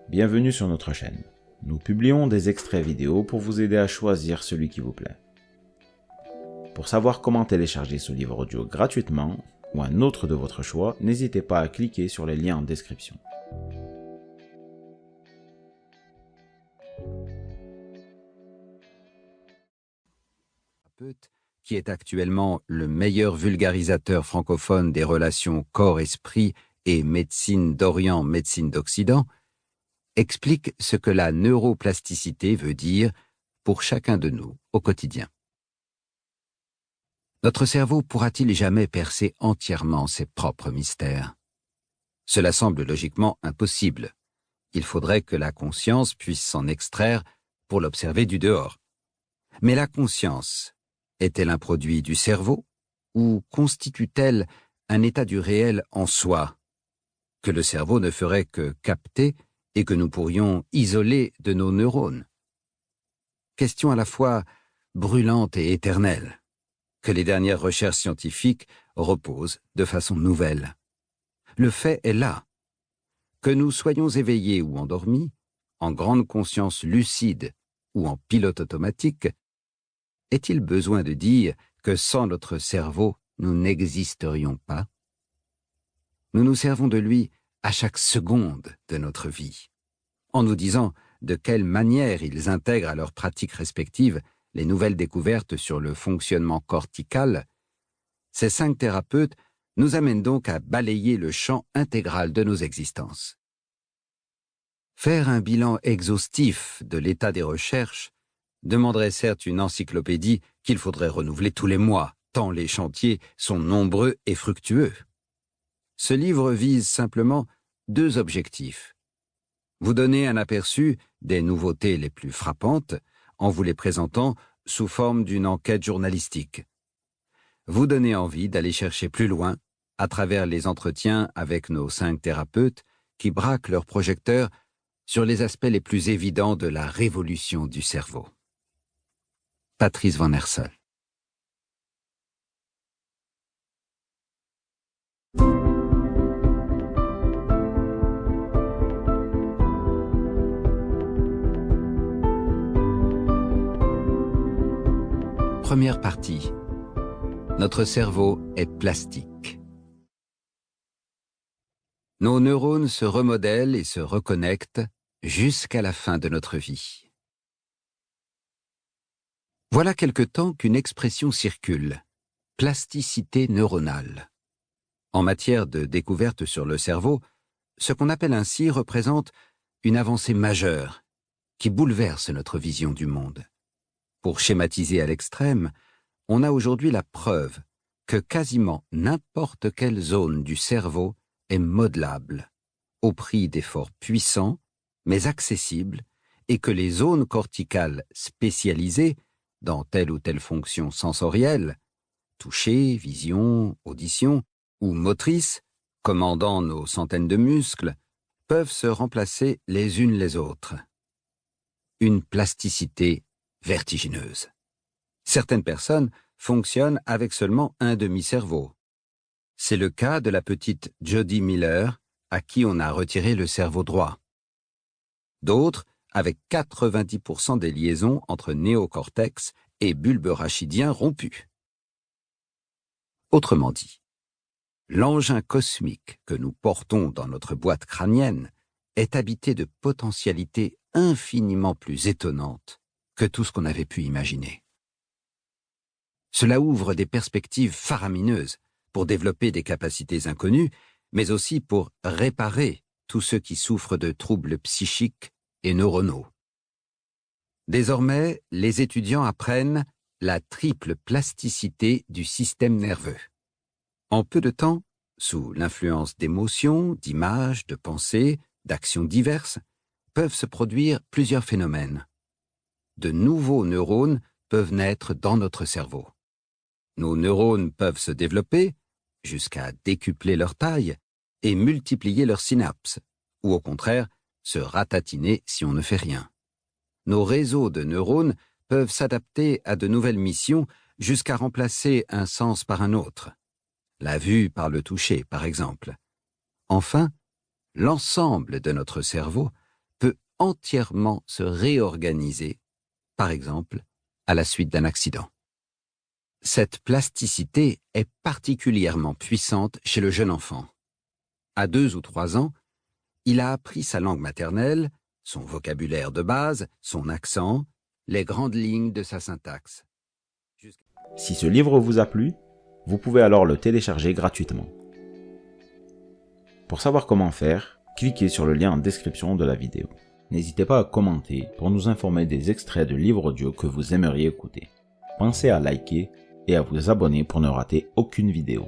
Bienvenue sur notre chaîne. Nous publions des extraits vidéo pour vous aider à choisir celui qui vous plaît. Pour savoir comment télécharger ce livre audio gratuitement ou un autre de votre choix, n'hésitez pas à cliquer sur les liens en description. Qui est actuellement le meilleur vulgarisateur francophone des relations corps-esprit et médecine d'Orient, médecine d'Occident, explique ce que la neuroplasticité veut dire pour chacun de nous au quotidien. Notre cerveau pourra-t-il jamais percer entièrement ses propres mystères? Cela semble logiquement impossible. Il faudrait que la conscience puisse s'en extraire pour l'observer du dehors. Mais la conscience est-elle un produit du cerveau ou constitue-t-elle un état du réel en soi, que le cerveau ne ferait que capter et que nous pourrions isoler de nos neurones? Question à la fois brûlante et éternelle, que les dernières recherches scientifiques reposent de façon nouvelle. Le fait est là. Que nous soyons éveillés ou endormis, en grande conscience lucide ou en pilote automatique, est-il besoin de dire que sans notre cerveau, nous n'existerions pas? Nous nous servons de lui à chaque seconde de notre vie, en nous disant de quelle manière ils intègrent à leurs pratiques respectives les nouvelles découvertes sur le fonctionnement cortical. Ces 5 thérapeutes nous amènent donc à balayer le champ intégral de nos existences. Faire un bilan exhaustif de l'état des recherches demanderait certes une encyclopédie qu'il faudrait renouveler tous les mois, tant les chantiers sont nombreux et fructueux. Ce livre vise simplement 2 objectifs. Vous donner un aperçu des nouveautés les plus frappantes en vous les présentant sous forme d'une enquête journalistique. Vous donner envie d'aller chercher plus loin à travers les entretiens avec nos 5 thérapeutes qui braquent leurs projecteurs sur les aspects les plus évidents de la révolution du cerveau. Patrice Van Hersel. Première partie. Notre cerveau est plastique. Nos neurones se remodèlent et se reconnectent jusqu'à la fin de notre vie. Voilà quelque temps qu'une expression circule, plasticité neuronale. En matière de découverte sur le cerveau, ce qu'on appelle ainsi représente une avancée majeure qui bouleverse notre vision du monde. Pour schématiser à l'extrême, on a aujourd'hui la preuve que quasiment n'importe quelle zone du cerveau est modelable, au prix d'efforts puissants, mais accessibles, et que les zones corticales spécialisées dans telle ou telle fonction sensorielle, toucher, vision, audition, ou motrice, commandant nos centaines de muscles, peuvent se remplacer les unes les autres. Une plasticité vertigineuse. Certaines personnes fonctionnent avec seulement un demi-cerveau. C'est le cas de la petite Jody Miller, à qui on a retiré le cerveau droit. D'autres avec 90% des liaisons entre néocortex et bulbe rachidien rompus. Autrement dit, l'engin cosmique que nous portons dans notre boîte crânienne est habité de potentialités infiniment plus étonnantes que tout ce qu'on avait pu imaginer. Cela ouvre des perspectives faramineuses pour développer des capacités inconnues, mais aussi pour réparer tous ceux qui souffrent de troubles psychiques et neuronaux. Désormais, les étudiants apprennent la triple plasticité du système nerveux. En peu de temps, sous l'influence d'émotions, d'images, de pensées, d'actions diverses, peuvent se produire plusieurs phénomènes. De nouveaux neurones peuvent naître dans notre cerveau. Nos neurones peuvent se développer, jusqu'à décupler leur taille, et multiplier leurs synapses, ou au contraire, se ratatiner si on ne fait rien. Nos réseaux de neurones peuvent s'adapter à de nouvelles missions jusqu'à remplacer un sens par un autre. La vue par le toucher, par exemple. Enfin, l'ensemble de notre cerveau peut entièrement se réorganiser, par exemple, à la suite d'un accident. Cette plasticité est particulièrement puissante chez le jeune enfant. À 2 ou 3 ans, il a appris sa langue maternelle, son vocabulaire de base, son accent, les grandes lignes de sa syntaxe. Si ce livre vous a plu, vous pouvez alors le télécharger gratuitement. Pour savoir comment faire, cliquez sur le lien en description de la vidéo. N'hésitez pas à commenter pour nous informer des extraits de livres audio que vous aimeriez écouter. Pensez à liker et à vous abonner pour ne rater aucune vidéo.